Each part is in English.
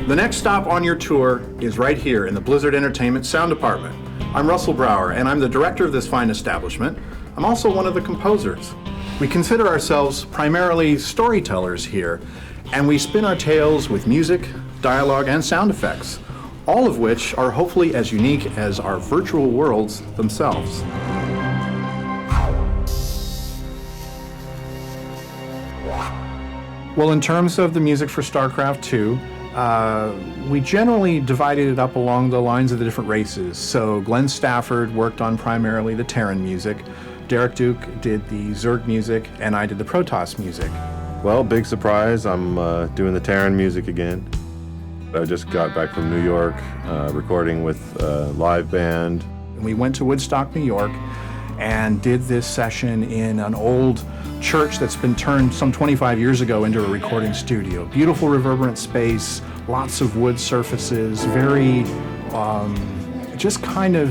The next stop on your tour is right here in the Blizzard Entertainment Sound Department. I'm Russell Brower, and I'm the director of this fine establishment. I'm also one of the composers. We consider ourselves primarily storytellers here, and we spin our tales with music, dialogue, and sound effects, all of which are hopefully as unique as our virtual worlds themselves. Well, in terms of the music for StarCraft 2, we generally divided it up along the lines of the different races. So Glenn Stafford worked on primarily the Terran music, Derek Duke did the Zerg music, and I did the Protoss music. Well, big surprise, I'm doing the Terran music again. I just got back from New York, recording with a live band. We went to Woodstock, New York, and did this session in an old church that's been turned some 25 years ago into a recording studio. Beautiful reverberant space, lots of wood surfaces, very just kind of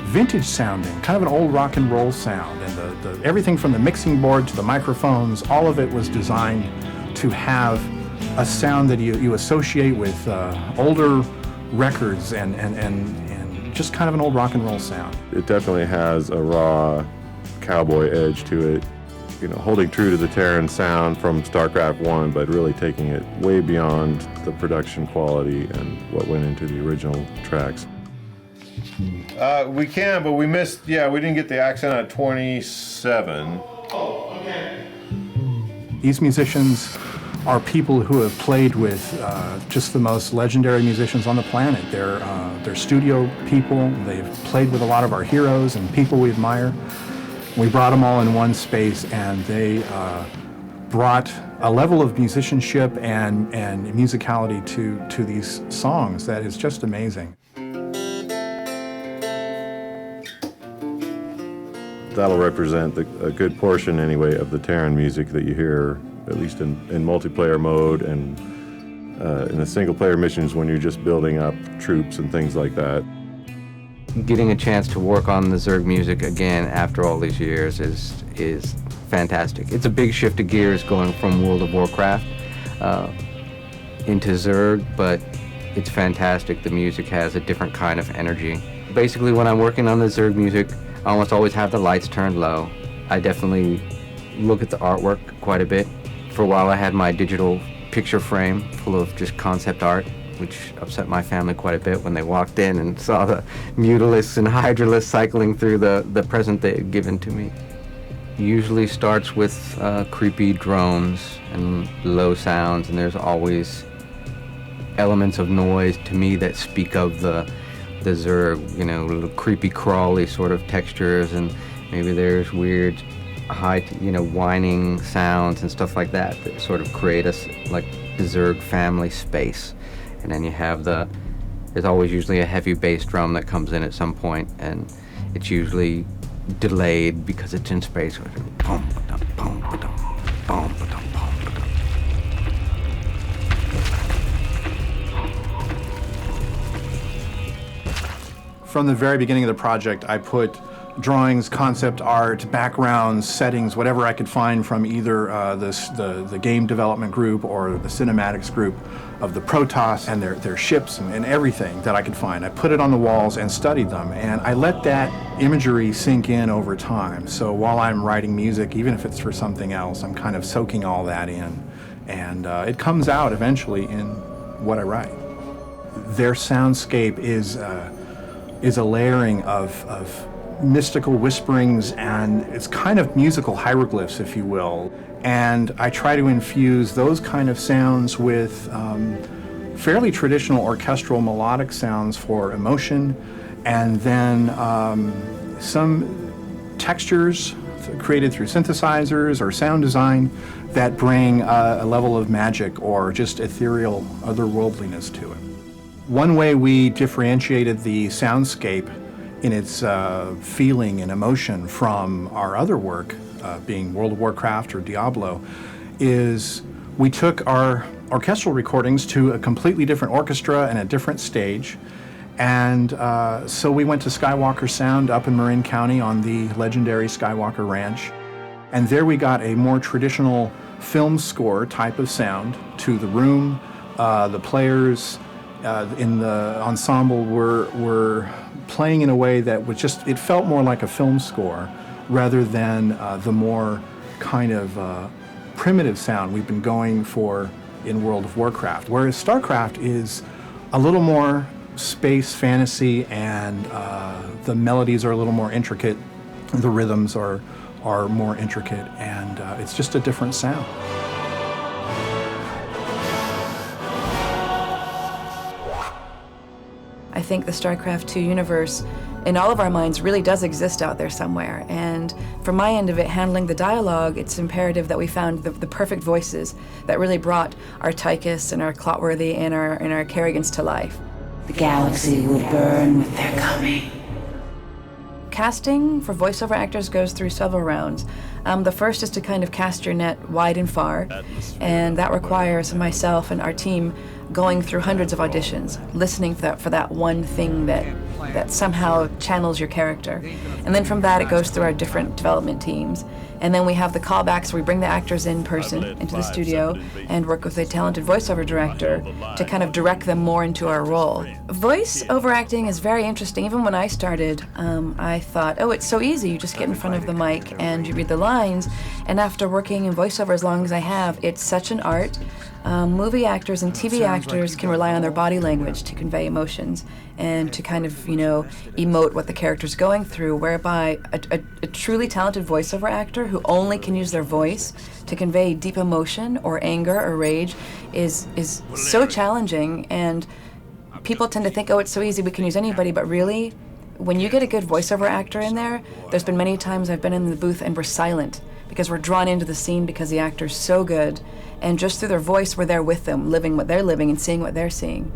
vintage sounding, kind of an old rock and roll sound. And everything from the mixing board to the microphones, all of it was designed to have a sound that you associate with older records and just kind of an old rock and roll sound. It definitely has a raw cowboy edge to it. You know, holding true to the Terran sound from StarCraft 1, but really taking it way beyond the production quality and what went into the original tracks. We can, but we missed, we didn't get the accent at 27. Oh, okay. These musicians are people who have played with just the most legendary musicians on the planet. They're studio people. They've played with a lot of our heroes and people we admire. We brought them all in one space, and they brought a level of musicianship and musicality to these songs that is just amazing. That'll represent a good portion, anyway, of the Terran music that you hear, at least in multiplayer mode and in the single-player missions when you're just building up troops and things like that. Getting a chance to work on the Zerg music again after all these years is fantastic. It's a big shift of gears going from World of Warcraft into Zerg, but it's fantastic. The music has a different kind of energy. Basically, when I'm working on the Zerg music, I almost always have the lights turned low. I definitely look at the artwork quite a bit. For a while I had my digital picture frame full of just concept art, which upset my family quite a bit when they walked in and saw the Mutalisks and Hydralisks cycling through the present they had given to me. It usually starts with creepy drones and low sounds, and there's always elements of noise to me that speak of the Zerg, you know, little creepy crawly sort of textures, and maybe there's weird high, whining sounds and stuff like that sort of create us like the Zerg family space. And then you have there's always usually a heavy bass drum that comes in at some point, and it's usually delayed because it's in space. From the very beginning of the project, I put drawings, concept art, backgrounds, settings, whatever I could find from either the game development group or the cinematics group of the Protoss and their ships and everything that I could find. I put it on the walls and studied them, and I let that imagery sink in over time. So while I'm writing music, even if it's for something else, I'm kind of soaking all that in, and it comes out eventually in what I write. Their soundscape is a layering of mystical whisperings, and it's kind of musical hieroglyphs, if you will. And I try to infuse those kind of sounds with fairly traditional orchestral melodic sounds for emotion, and then some textures created through synthesizers or sound design that bring a level of magic or just ethereal otherworldliness to it. One way we differentiated the soundscape in its feeling and emotion from our other work, being World of Warcraft or Diablo, is we took our orchestral recordings to a completely different orchestra and a different stage. And so we went to Skywalker Sound up in Marin County on the legendary Skywalker Ranch. And there we got a more traditional film score type of sound to the room, the players, in the ensemble were playing in a way that was just, it felt more like a film score rather than the more kind of primitive sound we've been going for in World of Warcraft. Whereas StarCraft is a little more space fantasy, and the melodies are a little more intricate, the rhythms are more intricate, and it's just a different sound. I think the StarCraft 2 universe, in all of our minds, really does exist out there somewhere. And from my end of it, handling the dialogue, it's imperative that we found the perfect voices that really brought our Tychus and our Clotworthy and our Kerrigans to life. The galaxy will burn with their coming. Casting for voiceover actors goes through several rounds. The first is to kind of cast your net wide and far, and that requires myself and our team going through hundreds of auditions, listening for that one thing that somehow channels your character. And then from that, it goes through our different development teams. And then we have the callbacks where we bring the actors in person into the studio and work with a talented voiceover director to kind of direct them more into our role. Voiceover acting is very interesting. Even when I started, I thought, oh, it's so easy. You just get in front of the mic and you read the lines. And after working in voiceover as long as I have, it's such an art. Movie actors and TV actors can rely on their body language to convey emotions and to kind of, emote what the character's going through, whereby a truly talented voiceover actor who only can use their voice to convey deep emotion or anger or rage is so challenging. And people tend to think, oh, it's so easy, we can use anybody, but really, when you get a good voiceover actor in there, there's been many times I've been in the booth and we're silent because we're drawn into the scene because the actor's so good, and just through their voice, we're there with them, living what they're living and seeing what they're seeing.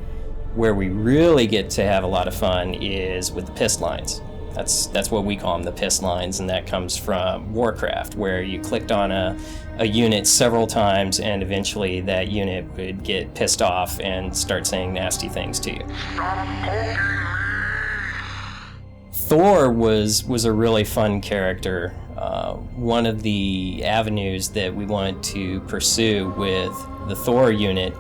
Where we really get to have a lot of fun is with the piss lines. That's what we call them, the piss lines, and that comes from Warcraft, where you clicked on a unit several times and eventually that unit would get pissed off and start saying nasty things to you. Thor was a really fun character. One of the avenues that we wanted to pursue with the Thor unit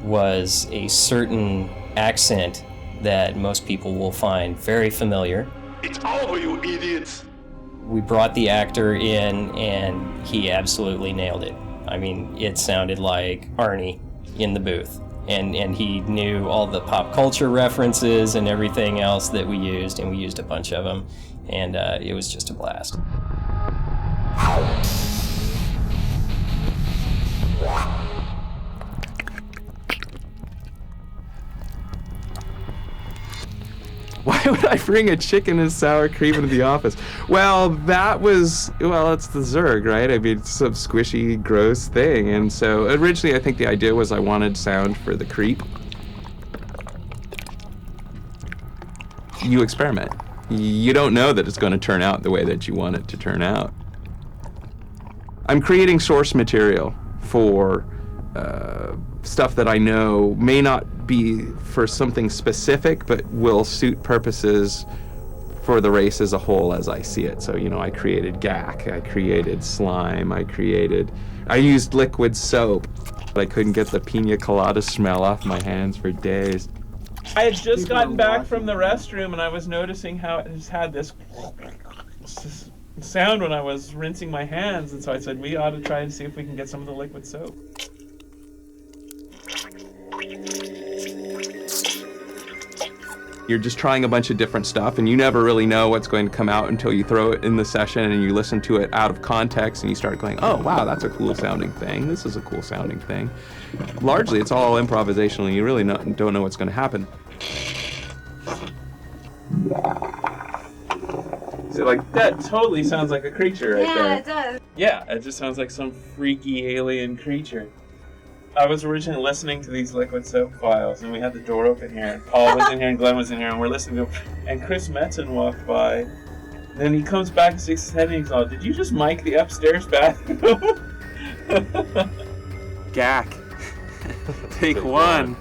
was a certain accent that most people will find very familiar. It's over, you idiots! We brought the actor in and he absolutely nailed it. I mean, it sounded like Arnie in the booth. And he knew all the pop culture references and everything else that we used, and we used a bunch of them, and it was just a blast. Why would I bring a chicken and sour cream into the office? Well, it's the Zerg, right? I mean, it's some squishy, gross thing. And so originally I think the idea was I wanted sound for the creep. You experiment. You don't know that it's going to turn out the way that you want it to turn out. I'm creating source material for stuff that I know may not be for something specific, but will suit purposes for the race as a whole as I see it. So, I created gack, I created slime, I used liquid soap. I couldn't get the pina colada smell off my hands for days. I had just gotten back from the restroom and I was noticing how it just had this sound when I was rinsing my hands, and so I said we ought to try and see if we can get some of the liquid soap. You're just trying a bunch of different stuff, and you never really know what's going to come out until you throw it in the session and you listen to it out of context and you start going, oh, wow, that's a cool sounding thing. This is a cool sounding thing. Largely, it's all improvisational, and you really don't know what's going to happen. So, that totally sounds like a creature right there. Yeah, it does. Yeah, it just sounds like some freaky alien creature. I was originally listening to these liquid soap files, and we had the door open here, and Paul was in here, and Glenn was in here, and we're listening to them, and Chris Metzen walked by. Then he comes back and sticks his head in, and he's all, did you just mic the upstairs bathroom? Gack. Take one.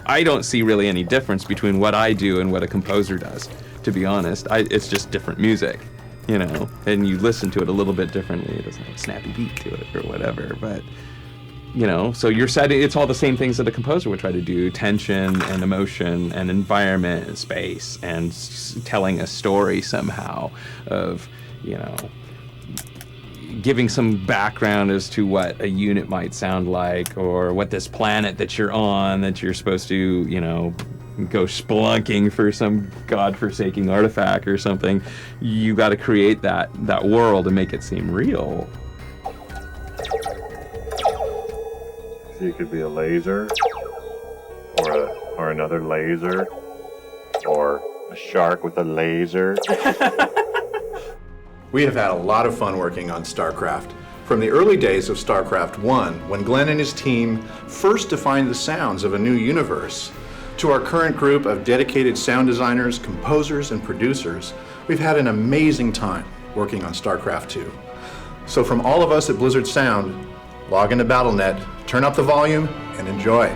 I don't see really any difference between what I do and what a composer does, to be honest. It's just different music. And you listen to it a little bit differently. It doesn't have a snappy beat to it or whatever, but So you're setting, it's all the same things that a composer would try to do: tension and emotion and environment and space and telling a story somehow of, giving some background as to what a unit might sound like, or what this planet that you're on, that you're supposed to, go spelunking for some godforsaken artifact or something. You got to create that world and make it seem real. So you could be a laser, or another laser, or a shark with a laser. We have had a lot of fun working on StarCraft. From the early days of StarCraft 1, when Glenn and his team first defined the sounds of a new universe, to our current group of dedicated sound designers, composers, and producers, we've had an amazing time working on StarCraft 2. So from all of us at Blizzard Sound, log into BattleNet, turn up the volume, and enjoy.